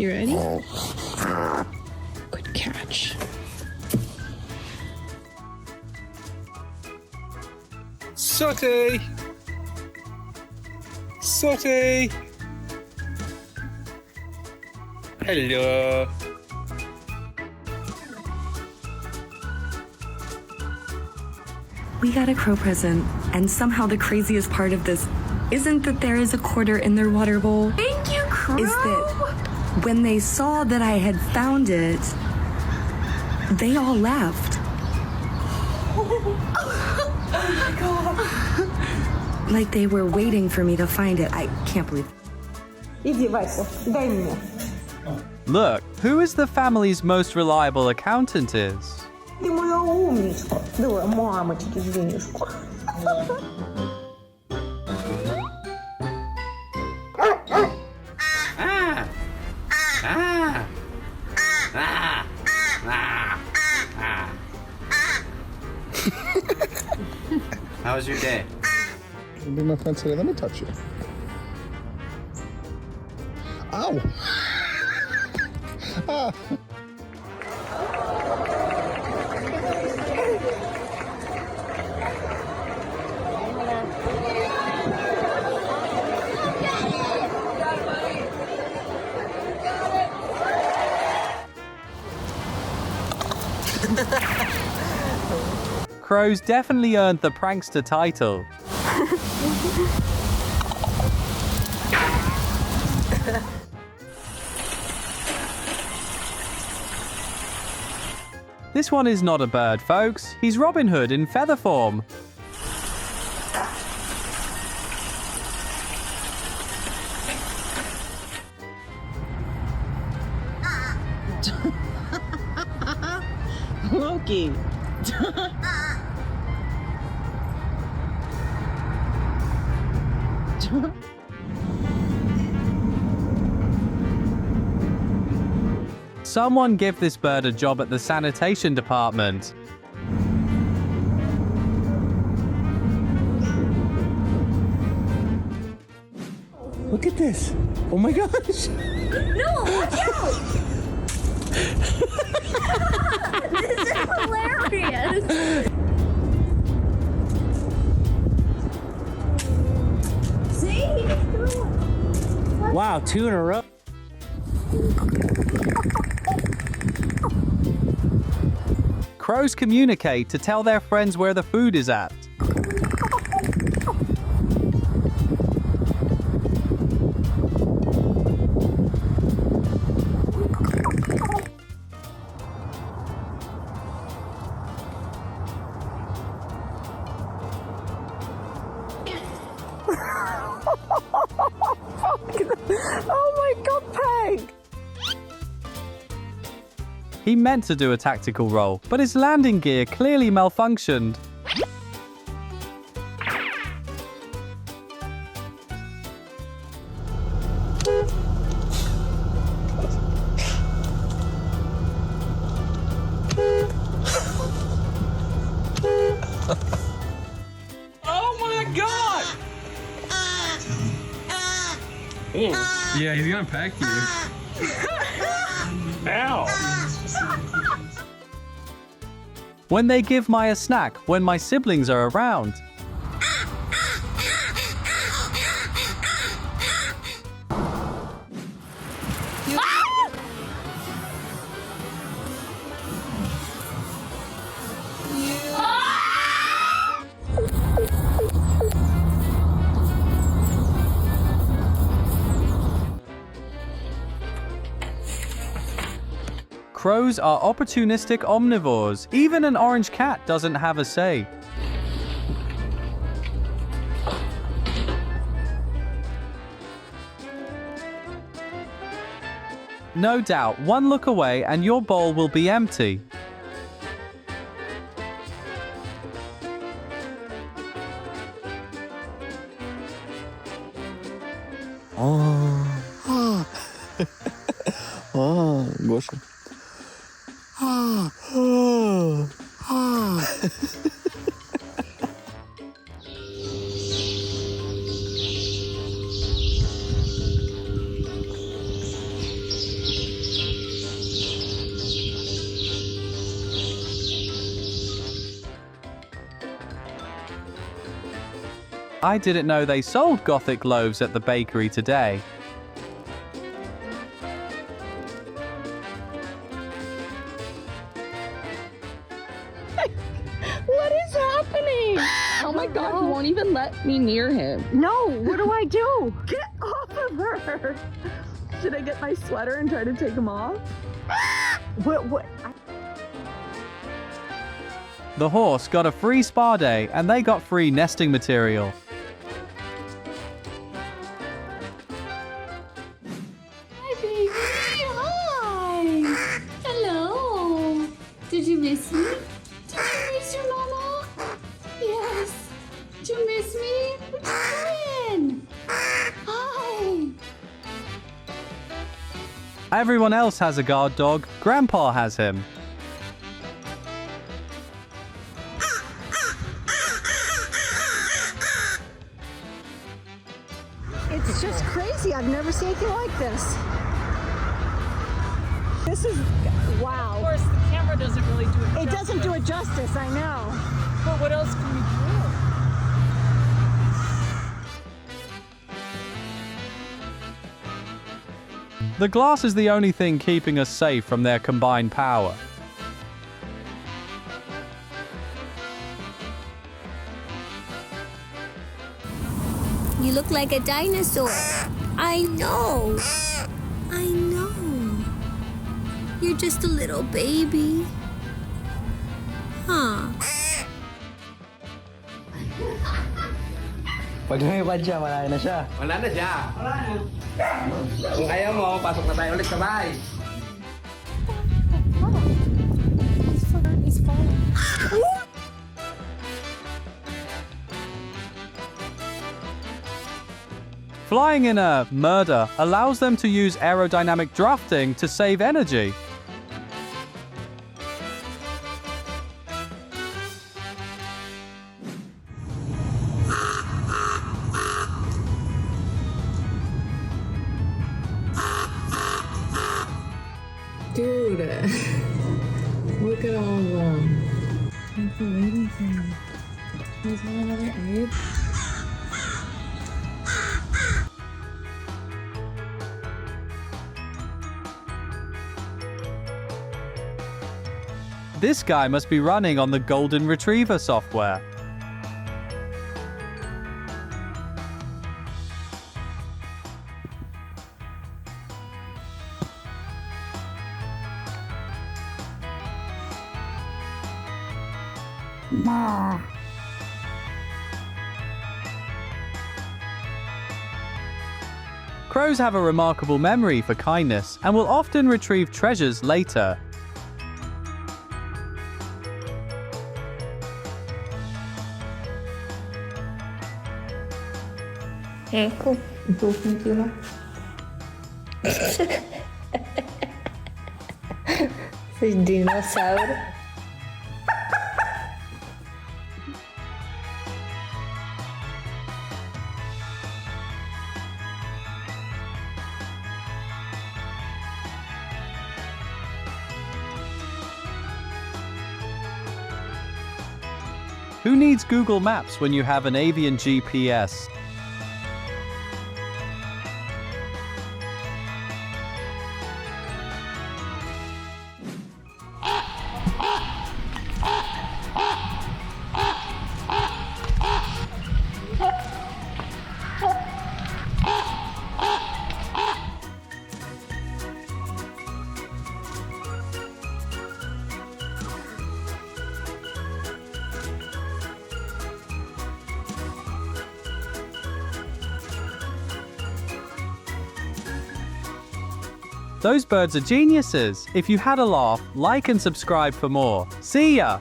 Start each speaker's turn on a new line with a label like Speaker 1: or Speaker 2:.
Speaker 1: You ready? Good catch.
Speaker 2: Saute! Saute! Hello.
Speaker 3: We got a crow present, and somehow the craziest part of this isn't that there is a quarter in their water bowl.
Speaker 4: Thank you, Crow.
Speaker 3: Is that when they saw that I had found it, they all left. Like they were waiting for me to find it. I can't believe it.
Speaker 5: Иди, Вася, дай мне.
Speaker 6: Look, who is the family's most reliable accountant is?
Speaker 5: Ты моя умничка. Давай, мамочке, денежку.
Speaker 7: How was your day?
Speaker 8: Be my friend today. Let me touch you. Ow! Ah.
Speaker 6: Crows definitely earned the prankster title. This one is not a bird, folks. He's Robin Hood in feather form.
Speaker 9: Loki.
Speaker 6: Someone give this bird a job at the sanitation department.
Speaker 9: Look at this. Oh my gosh.
Speaker 4: No, watch out! This is hilarious. See? He just threw it.
Speaker 9: Wow, 2 in a row.
Speaker 6: Crows communicate to tell their friends where the food is at.
Speaker 5: Oh my God, Peg!
Speaker 6: He meant to do a tactical roll, but his landing gear clearly malfunctioned.
Speaker 2: Oh my God! Yeah, he's gonna pack you. Ow!
Speaker 6: When they give my a snack when my siblings are around. Crows are opportunistic omnivores. Even an orange cat doesn't have a say. No doubt, one look away and your bowl will be empty.
Speaker 8: Гоша.
Speaker 6: I didn't know they sold Gothic loaves at the bakery today.
Speaker 5: What is happening? Oh my God, he won't even let me near him. No, what do I do? Get off of her. Should I get my sweater and try to take him off? What?
Speaker 6: The horse got a free spa day and they got free nesting material.
Speaker 4: Hi, baby. Hi. Hello. Did you miss me? Did you miss your mama? Yes. Did you miss me? What you doing? Hi.
Speaker 6: Everyone else has a guard dog. Grandpa has him.
Speaker 5: It's just crazy. I've never seen anything like this. This is, wow.
Speaker 1: Of course, the camera doesn't really do it
Speaker 5: It
Speaker 1: justice.
Speaker 5: doesn't do it justice, I know.
Speaker 1: But what else can we do?
Speaker 6: The glass is the only thing keeping us safe from their combined power.
Speaker 4: You look like a dinosaur. I know. I know. You're just a little baby. Huh.
Speaker 9: Pag lumipad siya, wala na siya.
Speaker 7: Wala na siya. Kung ayaw mo, pasok na tayo ulit sa bahay.
Speaker 4: He's falling.
Speaker 6: Flying in a murder allows them to use aerodynamic drafting to save energy.
Speaker 5: Dude, look at all of them. Thanks for waiting for me. You guys want another egg?
Speaker 6: This guy must be running on the Golden Retriever software. Crows have a remarkable memory for kindness and will often retrieve treasures later.
Speaker 5: Eco, tu funziona? Sei dinossauro.
Speaker 6: Who needs Google Maps when you have an avian GPS? Those birds are geniuses. If you had a laugh, like and subscribe for more. See ya!